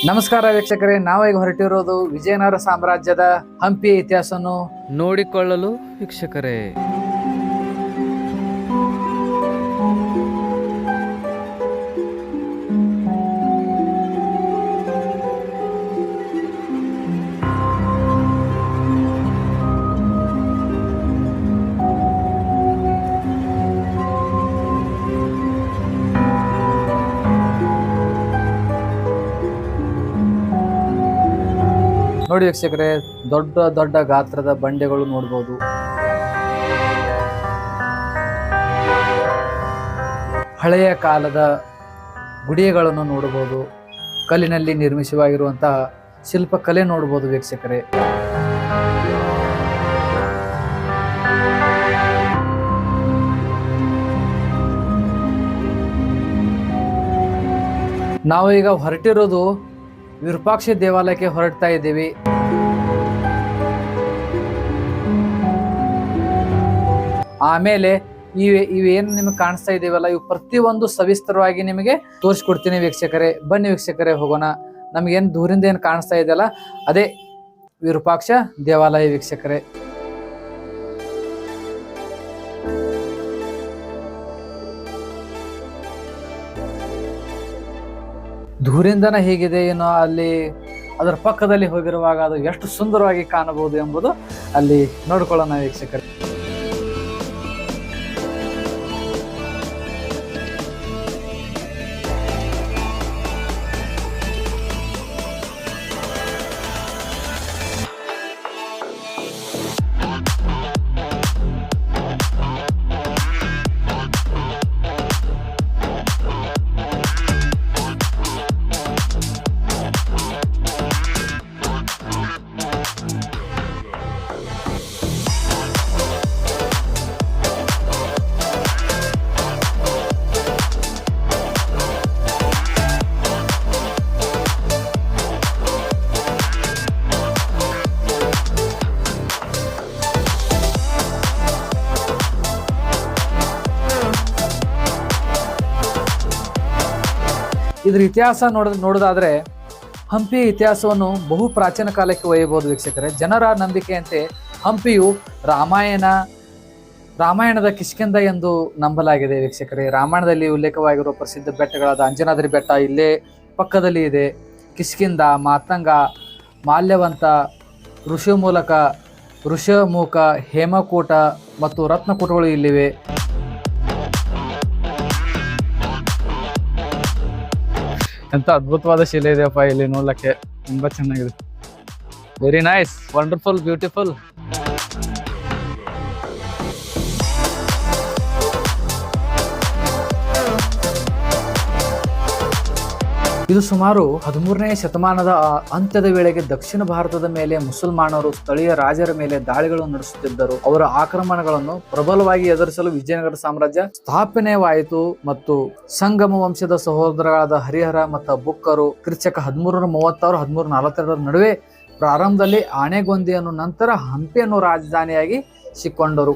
ನಮಸ್ಕಾರ ವೀಕ್ಷಕರೇ, ನಾವೀಗ ಹೊರಟಿರೋದು ವಿಜಯನಗರ ಸಾಮ್ರಾಜ್ಯದ ಹಂಪಿಯ ಇತಿಹಾಸವನ್ನು ನೋಡಿಕೊಳ್ಳಲು. ವೀಕ್ಷಕರೇ, ನೋಡಿ ವೀಕ್ಷಕರೇ, ದೊಡ್ಡ ದೊಡ್ಡ ಗಾತ್ರದ ಬಂಡೆಗಳು ನೋಡ್ಬೋದು. ಹಳೆಯ ಕಾಲದ ಗುಡಿಗಳನ್ನು ನೋಡಬಹುದು. ಕಲ್ಲಿನಲ್ಲಿ ನಿರ್ಮಿತವಾಗಿರುವಂತಹ ಶಿಲ್ಪಕಲೆ ನೋಡಬಹುದು ವೀಕ್ಷಕರೇ. ನಾವು ಈಗ ಹೊರಟಿರೋದು ವಿರೂಪಾಕ್ಷ ದೇವಾಲಯಕ್ಕೆ ಹೊರಡ್ತಾ ಇದ್ದೀವಿ. ಆಮೇಲೆ ಇವೇನು ನಿಮಗೆ ಕಾಣಿಸ್ತಾ ಇದೀವಲ್ಲ, ಇವು ಪ್ರತಿಯೊಂದು ಸವಿಸ್ತರವಾಗಿ ನಿಮಗೆ ತೋರಿಸ್ಕೊಡ್ತೀನಿ ವೀಕ್ಷಕರೇ. ಬನ್ನಿ ವೀಕ್ಷಕರೇ, ಹೋಗೋಣ. ನಮಗೇನು ದೂರಿಂದ ಏನು ಕಾಣಿಸ್ತಾ ಇದೆಯಲ್ಲ, ಅದೇ ವಿರೂಪಾಕ್ಷ ದೇವಾಲಯ ವೀಕ್ಷಕರೇ. ದೂರಿಂದನ ಹೇಗಿದೆ ಏನೋ, ಅಲ್ಲಿ ಅದರ ಪಕ್ಕದಲ್ಲಿ ಹೋಗಿರುವಾಗ ಅದು ಎಷ್ಟು ಸುಂದರವಾಗಿ ಕಾಣಬಹುದು ಎಂಬುದು ಅಲ್ಲಿ ನೋಡ್ಕೊಳ್ಳೋಣ ವೀಕ್ಷಕರೇ. ಇದ್ರ ಇತಿಹಾಸ ನೋಡೋದಾದ್ರೆ ಹಂಪಿಯ ಇತಿಹಾಸವನ್ನು ಬಹು ಪ್ರಾಚೀನ ಕಾಲಕ್ಕೆ ಒಯ್ಯಬಹುದು ವೀಕ್ಷಕರೇ. ಜನರ ನಂಬಿಕೆಯಂತೆ ಹಂಪಿಯು ರಾಮಾಯಣದ ಕಿಷ್ಕಿಂಧ ಎಂದು ನಂಬಲಾಗಿದೆ ವೀಕ್ಷಕರೇ. ರಾಮಾಯಣದಲ್ಲಿ ಉಲ್ಲೇಖವಾಗಿರುವ ಪ್ರಸಿದ್ಧ ಬೆಟ್ಟಗಳಾದ ಅಂಜನಾದ್ರಿ ಬೆಟ್ಟ ಇಲ್ಲೇ ಪಕ್ಕದಲ್ಲಿ ಇದೆ. ಕಿಷ್ಕಿಂಧ, ಮಾತಂಗ, ಮಾಲ್ಯವಂತ, ಋಷಮುಖ, ಹೇಮಕೂಟ ಮತ್ತು ರತ್ನಕೂಟಗಳು ಇಲ್ಲಿವೆ. ಎಂತ ಅದ್ಭುತವಾದ ಶಿಲೆ ಇದೆಯಪ್ಪ ಇಲ್ಲಿ ನೋಡ್ಲಿಕ್ಕೆ, ತುಂಬಾ ಚೆನ್ನಾಗಿದೆ. Very nice, wonderful, beautiful. ಇದು ಸುಮಾರು 13ನೇ ಶತಮಾನದ ಅಂತ್ಯದ ವೇಳೆಗೆ ದಕ್ಷಿಣ ಭಾರತದ ಮೇಲೆ ಮುಸಲ್ಮಾನರು ಸ್ಥಳೀಯ ರಾಜರ ಮೇಲೆ ದಾಳಿಗಳು ನಡೆಸುತ್ತಿದ್ದರು. ಅವರ ಆಕ್ರಮಣಗಳನ್ನು ಪ್ರಬಲವಾಗಿ ಎದುರಿಸಲು ವಿಜಯನಗರ ಸಾಮ್ರಾಜ್ಯ ಸ್ಥಾಪನೆವಾಯಿತು ಮತ್ತು ಸಂಗಮ ವಂಶದ ಸಹೋದರರಾದ ಹರಿಹರ ಮತ್ತು ಬುಕ್ಕರು ಕ್ರಿಸ್ತಕ 1336-1342 ನಡುವೆ ಪ್ರಾರಂಭದಲ್ಲಿ ಆನೆಗೊಂದಿಯನ್ನು, ನಂತರ ಹಂಪಿಯನ್ನು ರಾಜಧಾನಿಯಾಗಿ ಸಿಕ್ಕೊಂಡರು.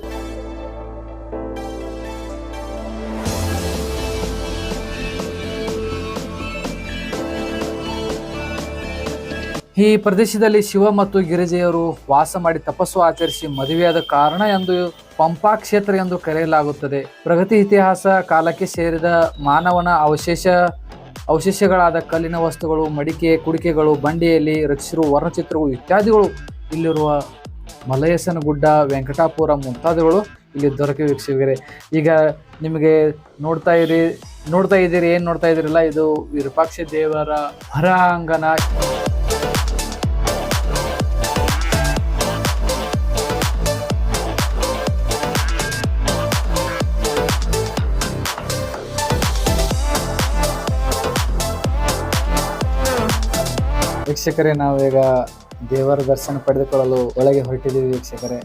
ಈ ಪ್ರದೇಶದಲ್ಲಿ ಶಿವ ಮತ್ತು ಗಿರಿಜೆಯರು ವಾಸ ಮಾಡಿ ತಪಸ್ಸು ಆಚರಿಸಿ ಮದುವೆಯಾದ ಕಾರಣ ಎಂದು ಪಂಪಾ ಕ್ಷೇತ್ರ ಎಂದು ಕರೆಯಲಾಗುತ್ತದೆ. ಪ್ರಗತಿ ಇತಿಹಾಸ ಕಾಲಕ್ಕೆ ಸೇರಿದ ಮಾನವನ ಅವಶೇಷಗಳಾದ ಕಲ್ಲಿನ ವಸ್ತುಗಳು, ಮಡಿಕೆ, ಕುಡಿಕೆಗಳು, ಬಂಡೆಯಲ್ಲಿ ರಚಿಸಿರುವ ವರ್ಣಚಿತ್ರಗಳು ಇತ್ಯಾದಿಗಳು ಇಲ್ಲಿರುವ ಮಲಯಸನ ಗುಡ್ಡ, ವೆಂಕಟಾಪುರ ಮುಂತಾದವುಗಳು ಇಲ್ಲಿ ದೊರಕಿವೆ ವೀಕ್ಷಕರೇ. ಈಗ ನಿಮಗೆ ನೋಡ್ತಾ ಇದ್ದೀರಿ ಏನ್ ನೋಡ್ತಾ ಇದ್ದೀರಲ್ಲ, ಇದು ವಿರೂಪಾಕ್ಷ ದೇವರ ಹೊರಾಂಗಣ. ವೀಕ್ಷಕರೇ, ನಾವೀಗ ದೇವರ ದರ್ಶನ ಪಡೆದುಕೊಳ್ಳಲು ಒಳಗೆ ಹೊರಟಿದ್ದೀವಿ ವೀಕ್ಷಕರೇ.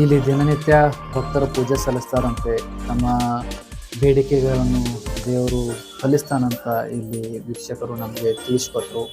ಇಲ್ಲಿ ದಿನನಿತ್ಯ ಭಕ್ತರು ಪೂಜೆ ಸಲ್ಲಿಸ್ತಾರಂತೆ. ತಮ್ಮ ಬೇಡಿಕೆಗಳನ್ನು ದೇವರು ಫಲಿಸ್ತಾನಂತ ಇಲ್ಲಿ ವೀಕ್ಷಕರು ನಮಗೆ ತಿಳಿಸ್ಕೊಟ್ರು.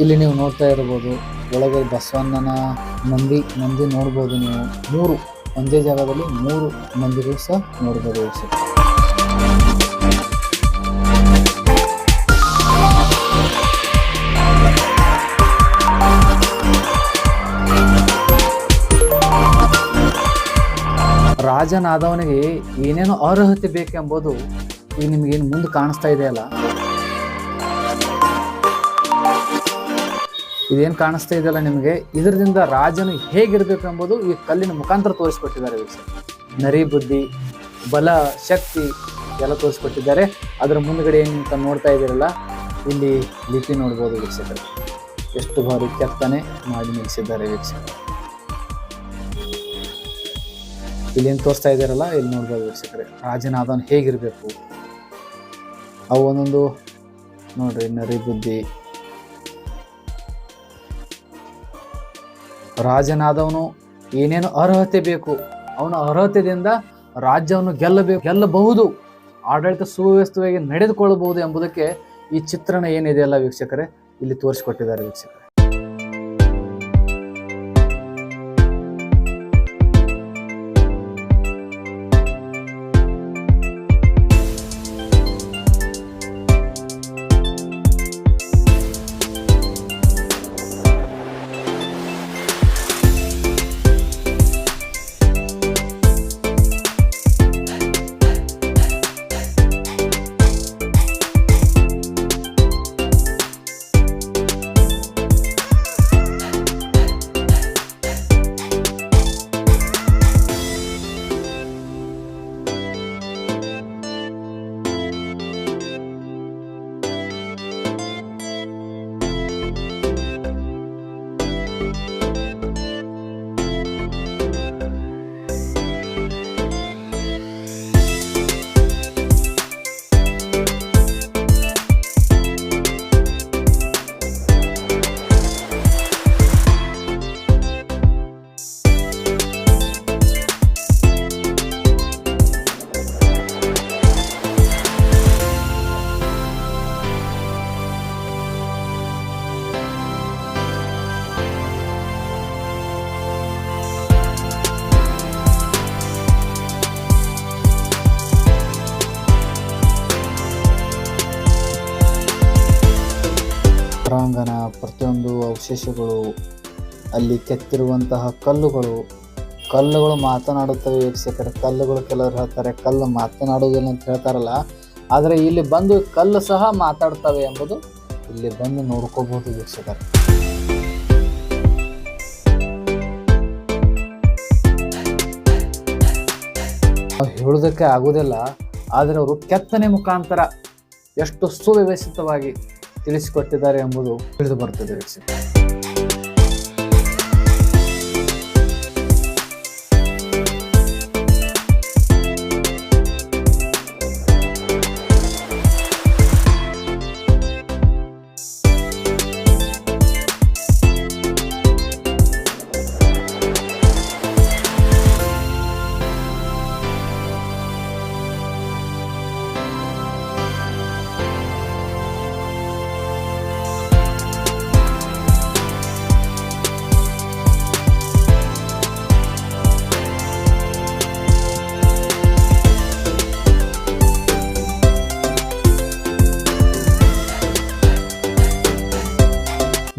ಇಲ್ಲಿ ನೀವು ನೋಡ್ತಾ ಇರ್ಬೋದು, ಒಳಗೆ ಬಸವಣ್ಣನ ನಂದಿ ನೋಡ್ಬೋದು. ನೀವು ಒಂದೇ ಜಾಗದಲ್ಲಿ 3 ಮಂದಿಗಳು ಸಹ ನೋಡ್ಬೋದು. ರಾಜನಾದವನಿಗೆ ಏನೇನು ಅರ್ಹತೆ ಬೇಕೆಂಬುದು ಈಗ ನಿಮಗೇನು ಮುಂದೆ ಕಾಣಿಸ್ತಾ ಇದೆಯಲ್ಲ, ಇದೇನು ಕಾಣಿಸ್ತಾ ಇದೆಯಲ್ಲ ನಿಮಗೆ, ಇದರಿಂದ ರಾಜನು ಹೇಗಿರಬೇಕು ಎಂಬುದು ಈ ಕಲ್ಲಿನ ಮುಖಾಂತರ ತೋರಿಸ್ಕೊಟ್ಟಿದ್ದಾರೆ ವೀಕ್ಷಕರು. ನರಿ ಬುದ್ಧಿ, ಬಲ, ಶಕ್ತಿ ಎಲ್ಲ ತೋರಿಸ್ಕೊಟ್ಟಿದ್ದಾರೆ. ಅದರ ಮುಂದ್ಗಡೆ ಏನು ನೋಡ್ತಾ ಇದ್ದೀರಲ್ಲ, ಇಲ್ಲಿ ಲಿಪಿ ನೋಡ್ಬೋದು ವೀಕ್ಷಕರು. ಎಷ್ಟು ಬಾರಿ ಕೆತ್ತನೆ ಮಾಡಿ ನಿಲ್ಲಿಸಿದ್ದಾರೆ ವೀಕ್ಷಕರು. ಇಲ್ಲಿ ಏನು ತೋರಿಸ್ತಾ ಇದ್ದಾರಲ್ಲ, ಇಲ್ಲಿ ನೋಡ್ಬೋದು ವೀಕ್ಷಕರೇ, ರಾಜನಾದವನು ಹೇಗಿರಬೇಕು. ಅವು ಒಂದೊಂದು ನೋಡ್ರಿ, ನರಿ ಬುದ್ಧಿ. ರಾಜನಾದವನು ಏನೇನು ಅರ್ಹತೆ ಬೇಕು, ಅವನ ಅರ್ಹತೆಯಿಂದ ರಾಜ್ಯವನ್ನು ಗೆಲ್ಲಬಹುದು, ಆಡಳಿತ ಸುವ್ಯವಸ್ಥೆಯಾಗಿ ನಡೆದುಕೊಳ್ಳಬಹುದು ಎಂಬುದಕ್ಕೆ ಈ ಚಿತ್ರಣ ಏನಿದೆಯಲ್ಲ ವೀಕ್ಷಕರೇ, ಇಲ್ಲಿ ತೋರಿಸಿಕೊಟ್ಟಿದ್ದಾರೆ ವೀಕ್ಷಕರೇ. ಹೊರಾಂಗಣ ಪ್ರತಿಯೊಂದು ಅವಶೇಷಗಳು, ಅಲ್ಲಿ ಕೆತ್ತಿರುವಂತಹ ಕಲ್ಲುಗಳು ಮಾತನಾಡುತ್ತವೆ ವೀಕ್ಷಕರೇ. ಕಲ್ಲುಗಳು ಕೆಲವರು ಹೇಳ್ತಾರೆ ಕಲ್ಲು ಮಾತನಾಡುವುದಿಲ್ಲ ಅಂತ ಹೇಳ್ತಾರಲ್ಲ, ಆದರೆ ಇಲ್ಲಿ ಬಂದು ಕಲ್ಲು ಸಹ ಮಾತಾಡ್ತವೆ ಎಂಬುದು ಇಲ್ಲಿ ಬಂದು ನೋಡ್ಕೋಬಹುದು ವೀಕ್ಷಕರೇ. ಹೇಳೋದಕ್ಕೆ ಆಗುವುದಿಲ್ಲ, ಆದರೆ ಅವರು ಕೆತ್ತನೆ ಮುಖಾಂತರ ಎಷ್ಟು ಸುವ್ಯವಸ್ಥಿತವಾಗಿ ತಿಳಿಸಿಕೊಟ್ಟಿದ್ದಾರೆ ಎಂಬುದು ತಿಳಿದು ಬರ್ತದೆ ವೀಕ್ಷಕರೇ.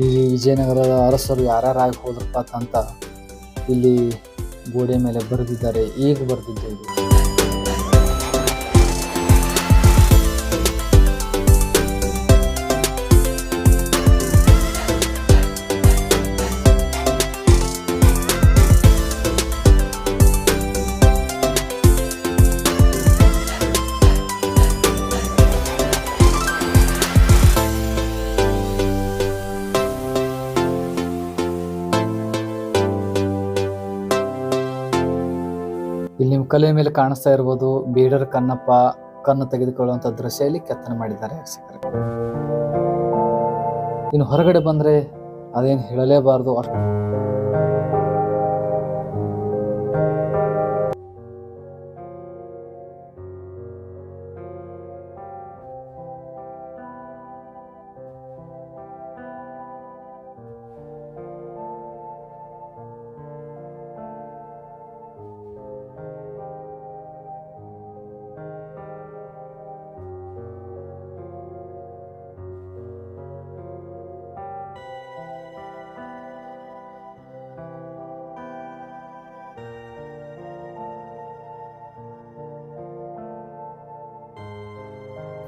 ಈ ವಿಜಯನಗರದ ಅರಸರು ಯಾರ್ಯಾರಾಗಿ ಹೋದ್ರಪ್ಪ ಅಂತ ಇಲ್ಲಿ ಗೋಡೆ ಮೇಲೆ ಬರೆದಿದ್ದಾರೆ. ಈಗ ಬರೆದಿದ್ದು ಇದು. ಕಲ್ಲಿನ ಮೇಲೆ ಕಾಣಿಸ್ತಾ ಇರ್ಬೋದು ಬೀಡರ್ ಕಣ್ಣಪ್ಪ ಕಣ್ಣು ತೆಗೆದುಕೊಳ್ಳುವಂತ ದೃಶ್ಯ ಇಲ್ಲಿ ಕೆತ್ತನೆ ಮಾಡಿದ್ದಾರೆ ವೀಕ್ಷಕರೇ. ಇನ್ನು ಹೊರಗಡೆ ಬಂದ್ರೆ ಅದೇನು ಹೇಳಲೇಬಾರದು, ಅಷ್ಟು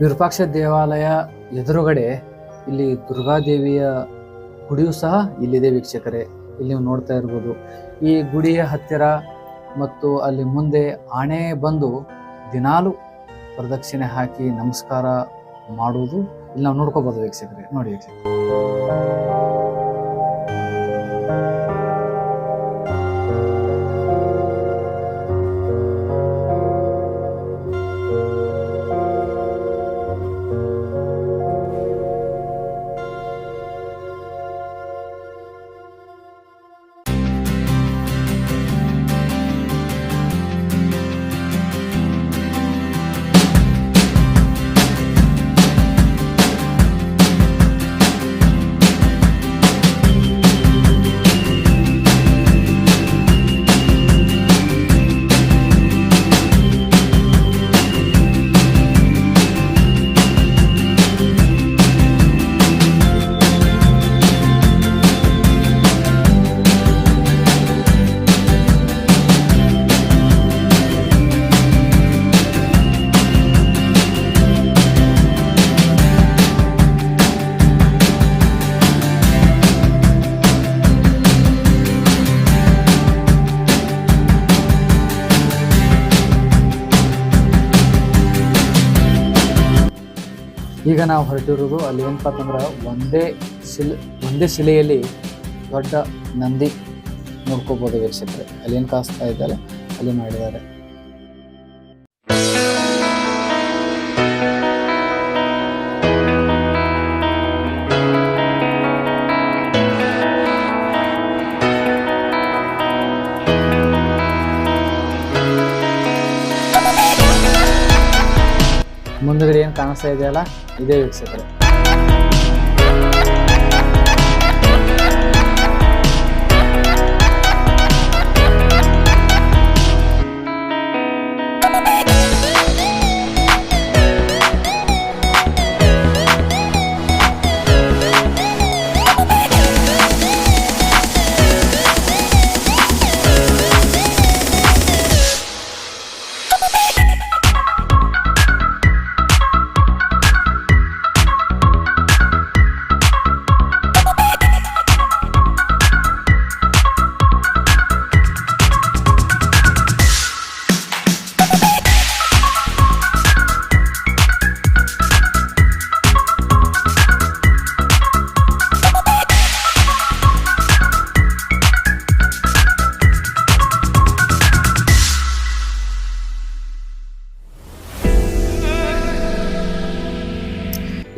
ವಿರೂಪಾಕ್ಷ ದೇವಾಲಯ ಎದುರುಗಡೆ ಇಲ್ಲಿ ದುರ್ಗಾದೇವಿಯ ಗುಡಿಯೂ ಸಹ ಇಲ್ಲಿದೆ ವೀಕ್ಷಕರೇ. ಇಲ್ಲಿ ನೀವು ನೋಡ್ತಾ ಇರ್ಬೋದು. ಈ ಗುಡಿಯ ಹತ್ತಿರ ಮತ್ತು ಅಲ್ಲಿ ಮುಂದೆ ಆನೆ ಬಂದು ದಿನಾಲು ಪ್ರದಕ್ಷಿಣೆ ಹಾಕಿ ನಮಸ್ಕಾರ ಮಾಡುವುದು ಇಲ್ಲಿ ನಾವು ನೋಡ್ಕೋಬಹುದು ವೀಕ್ಷಕರೇ. ನೋಡಿ ವೀಕ್ಷಕರೇ, ಈಗ ನಾವು ಹೊರಟಿರೋದು ಅಲ್ಲಿ ಏನಪ್ಪ ಅಂತಂದ್ರೆ ಒಂದೇ ಶಿಲೆಯಲ್ಲಿ ದೊಡ್ಡ ನಂದಿ ನೋಡ್ಕೋಬಹುದು ವೀಕ್ಷಕರೇ. ಅಲ್ಲಿ ಏನು ಕಾಣಿಸ್ತಾ ಇದ್ದಾರೆ ಅಲ್ಲಿ ಮಾಡಿದ್ದಾರೆ. ಮುಂದುಗಡೆ ಏನು ಕಾಣಿಸ್ತಾ ಇದೆಯಲ್ಲ ಇದೇ ವೀಕ್ಷಕರೇ.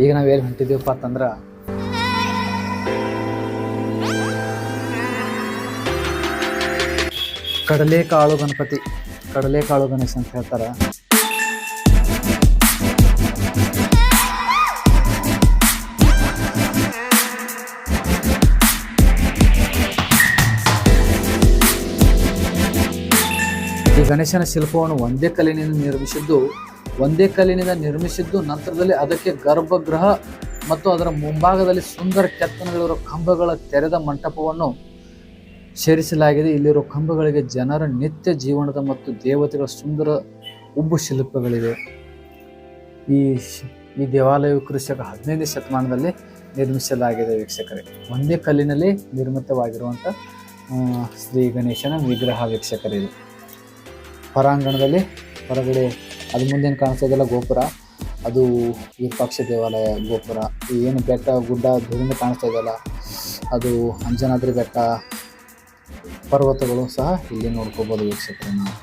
ಈಗ ನಾವು ಎಲ್ಲಿ ಹೊಂಟಿದ್ದೀವಪ್ಪ ಅಂತಂದ್ರೆ ಕಡಲೆಕಾಳು ಗಣಪತಿ, ಕಡಲೆಕಾಳು ಗಣೇಶ ಅಂತ ಹೇಳ್ತಾರೆ. ಈ ಗಣೇಶನ ಶಿಲ್ಪವನ್ನು ಒಂದೇ ಕಲ್ಲಿನಿಂದ ನಿರ್ಮಿಸಿದ್ದು ನಂತರದಲ್ಲಿ ಅದಕ್ಕೆ ಗರ್ಭಗೃಹ ಮತ್ತು ಅದರ ಮುಂಭಾಗದಲ್ಲಿ ಸುಂದರ ಕೆತ್ತನೆಗಳಿರುವ ಕಂಬಗಳ ತೆರೆದ ಮಂಟಪವನ್ನು ಸೇರಿಸಲಾಗಿದೆ. ಇಲ್ಲಿರುವ ಕಂಬಗಳಿಗೆ ಜನರ ನಿತ್ಯ ಜೀವನದ ಮತ್ತು ದೇವತೆಗಳ ಸುಂದರ ಉಬ್ಬು ಶಿಲ್ಪಗಳಿವೆ. ಈ ದೇವಾಲಯವು ಕ್ರಿಸ್ತಕ 15ನೇ ಶತಮಾನದಲ್ಲಿ ನಿರ್ಮಿಸಲಾಗಿದೆ ವೀಕ್ಷಕರೇ. ಒಂದೇ ಕಲ್ಲಿನಲ್ಲಿ ನಿರ್ಮಿತವಾಗಿರುವಂಥ ಶ್ರೀ ಗಣೇಶನ ವಿಗ್ರಹ ವೀಕ್ಷಕರೇ. ಇದು ಹೊರಾಂಗಣದಲ್ಲಿ ಹೊರಗಡೆ ಅದು ಮುಂದೇನು ಕಾಣಿಸ್ತಾ ಇದೆಯಲ್ಲ ಗೋಪುರ, ಅದು ವಿರೂಪಾಕ್ಷ ದೇವಾಲಯ ಗೋಪುರ. ಏನು ಬೆಟ್ಟ ಗುಡ್ಡ ದೂರಿಂದ ಕಾಣಿಸ್ತಾ ಇದೆಯಲ್ಲ ಅದು ಅಂಜನಾದ್ರಿ ಬೆಟ್ಟ, ಪರ್ವತಗಳು ಸಹ ಇಲ್ಲಿ ನೋಡ್ಕೋಬೋದು ವೀಕ್ಷಕರೇ ನಾವು.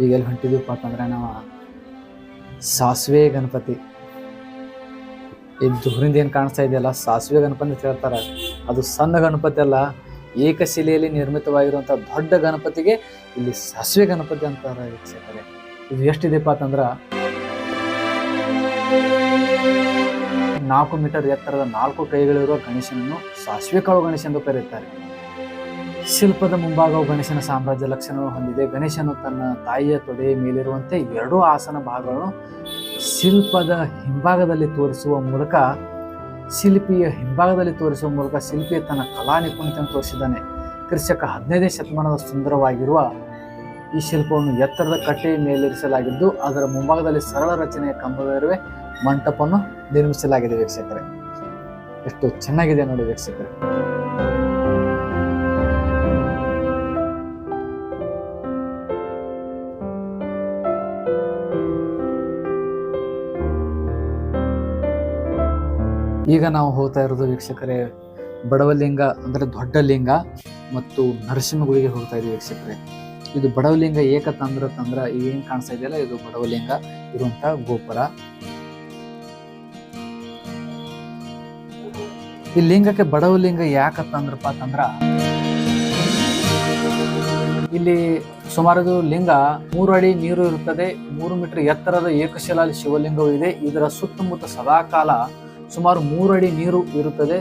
ಈಗ ಎಲ್ಲಿ ಹೊಂಟಿದೀವಪ್ಪ ಅಂತಂದ್ರೆ ನಾವು ಸಾಸಿವೆ ಗಣಪತಿ. ಇದು ದೂರಿಂದ ಏನು ಕಾಣಿಸ್ತಾ ಇದೆಯಲ್ಲ ಸಾಸಿವೆ ಗಣಪತಿ ಅಂತ ಹೇಳ್ತಾರೆ. ಅದು ಸಣ್ಣ ಗಣಪತಿ ಅಲ್ಲ, ಏಕಶಿಲೆಯಲ್ಲಿ ನಿರ್ಮಿತವಾಗಿರುವಂಥ ದೊಡ್ಡ ಗಣಪತಿಗೆ ಇಲ್ಲಿ ಸಾಸಿವೆ ಗಣಪತಿ ಅಂತಾರೆ ವೀಕ್ಷಕರೇ. ಇದು ಎಷ್ಟಿದೆಪ್ಪ ಅಂತಂದ್ರೆ 4 ಮೀಟರ್ ಎತ್ತರದ 4 ಕೈಗಳಿರುವ ಗಣೇಶನನ್ನು ಸಾಸಿವೆ ಕಾಳು ಗಣೇಶ ಎಂದು ಕರೆಯುತ್ತಾರೆ. ಶಿಲ್ಪದ ಮುಂಭಾಗವು ಗಣೇಶನ ಸಾಮ್ರಾಜ್ಯ ಲಕ್ಷಣವನ್ನು ಹೊಂದಿದೆ. ಗಣೇಶನು ತನ್ನ ತಾಯಿಯ ತೊಡೆಯ ಮೇಲಿರುವಂತೆ 2 ಆಸನ ಭಾಗಗಳನ್ನು ಶಿಲ್ಪದ ಹಿಂಭಾಗದಲ್ಲಿ ತೋರಿಸುವ ಮೂಲಕ ಶಿಲ್ಪಿ ತನ್ನ ಕಲಾ ನಿಪುಣತೆಯನ್ನು ತೋರಿಸಿದ್ದಾನೆ. ಕ್ರಿಸ್ತಕ 15ನೇ ಶತಮಾನದ ಸುಂದರವಾಗಿರುವ ಈ ಶಿಲ್ಪವನ್ನು ಎತ್ತರದ ಕಟ್ಟೆಯ ಮೇಲಿರಿಸಲಾಗಿದ್ದು ಅದರ ಮುಂಭಾಗದಲ್ಲಿ ಸರಳ ರಚನೆಯ ಕಂಬಗಳಿರುವ ಮಂಟಪವನ್ನು ನಿರ್ಮಿಸಲಾಗಿದೆ ವೀಕ್ಷಕರೇ. ಎಷ್ಟು ಚೆನ್ನಾಗಿದೆ ನೋಡಿ ವೀಕ್ಷಕರೇ. ಈಗ ನಾವು ಹೋಗ್ತಾ ಇರೋದು ವೀಕ್ಷಕರೇ ಬಡವಲಿಂಗ ಅಂದರೆ ದೊಡ್ಡ ಲಿಂಗ ಮತ್ತು ನರಸಿಂಹಗುಡಿಗೆ ಹೋಗ್ತಾ ಇದ್ದೀವಿ ವೀಕ್ಷಕರೇ. ಇದು ಬಡವಲಿಂಗ ಏಕತಂದ್ರ ಏನ್ ಕಾಣಿಸ್ತಾ ಇದೆಯಲ್ಲ, ಇದು ಬಡವಲಿಂಗ ಇರುವಂತ ಗೋಪುರ. ಈ ಲಿಂಗಕ್ಕೆ ಬಡವಲಿಂಗ ಯಾಕತ್ತಂದ್ರಪ್ಪ ಅಂತಂದ್ರ ಇಲ್ಲಿ ಸುಮಾರು ಲಿಂಗ 3 ಅಡಿ ನೀರು ಇರುತ್ತದೆ. 3 ಮೀಟರ್ ಎತ್ತರದ ಏಕಶಿಲಾಲಿ ಶಿವಲಿಂಗವೂ ಇದೆ. ಇದರ ಸುತ್ತಮುತ್ತ ಸದಾಕಾಲ ಸುಮಾರು 3 ಅಡಿ ನೀರು ಇರುತ್ತದೆ.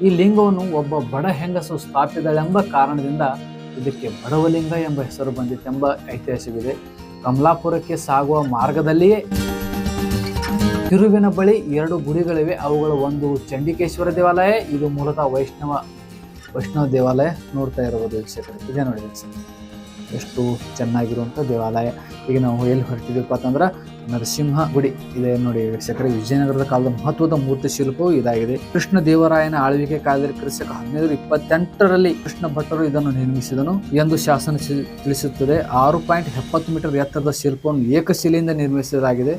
ಈ ಲಿಂಗವನ್ನು ಒಬ್ಬ ಬಡ ಹೆಂಗಸು ಸ್ಥಾಪಿದಳೆಂಬ ಕಾರಣದಿಂದ ಇದಕ್ಕೆ ಬಡವಲಿಂಗ ಎಂಬ ಹೆಸರು ಬಂದಿತ್ತೆಂಬ ಐತಿಹಾಸಿಕವಿದೆ. ಕಮಲಾಪುರಕ್ಕೆ ಸಾಗುವ ಮಾರ್ಗದಲ್ಲಿಯೇ ತಿರುವಿನ ಬಳಿ 2 ಗುಡಿಗಳಿವೆ. ಅವುಗಳು ಒಂದು ಚಂಡಿಕೇಶ್ವರ ದೇವಾಲಯ, ಇದು ಮೂಲತಃ ವೈಷ್ಣವ ದೇವಾಲಯ. ನೋಡ್ತಾ ಇರಬಹುದು ವೀಕ್ಷಕರು, ಇದೇ ನೋಡಿ ವೀಕ್ಷಕರು ಎಷ್ಟು ಚೆನ್ನಾಗಿರುವಂಥ ದೇವಾಲಯ. ಈಗ ನಾವು ಎಲ್ಲಿ ಹೊರಟಿದ್ದೀವಪ್ಪ ಅಂತಂದ್ರೆ ನರಸಿಂಹ ಗುಡಿ ಇದೆ ನೋಡಿ ವೀಕ್ಷಕರೇ. ವಿಜಯನಗರದ ಕಾಲದ ಮಹತ್ವದ ಮೂರ್ತಿ ಶಿಲ್ಪವು ಇದಾಗಿದೆ. ಕೃಷ್ಣ ದೇವರಾಯನ ಆಳ್ವಿಕೆ ಕಾಲದಲ್ಲಿ ಕ್ರಿಸ್ತಕ 1528ರಲ್ಲಿ ಕೃಷ್ಣ ಭಟ್ಟರು ಇದನ್ನು ನಿರ್ಮಿಸಿದನು ಎಂದು ಶಾಸನ ತಿಳಿಸುತ್ತದೆ. 6.70 ಮೀಟರ್ ಎತ್ತರದ ಶಿಲ್ಪವನ್ನು ಏಕಶಿಲೆಯಿಂದ ನಿರ್ಮಿಸಲಾಗಿದೆ.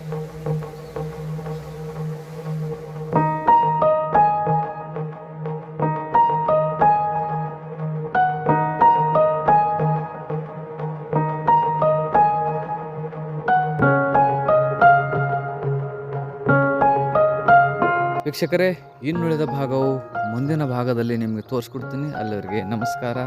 ವೀಕ್ಷಕರೇ, ಇನ್ನುಳಿದ ಭಾಗವು ಮುಂದಿನ ಭಾಗದಲ್ಲಿ ನಿಮಗೆ ತೋರಿಸ್ಕೊಡ್ತೀನಿ. ಅಲ್ಲಿವರೆಗೆ ನಮಸ್ಕಾರ.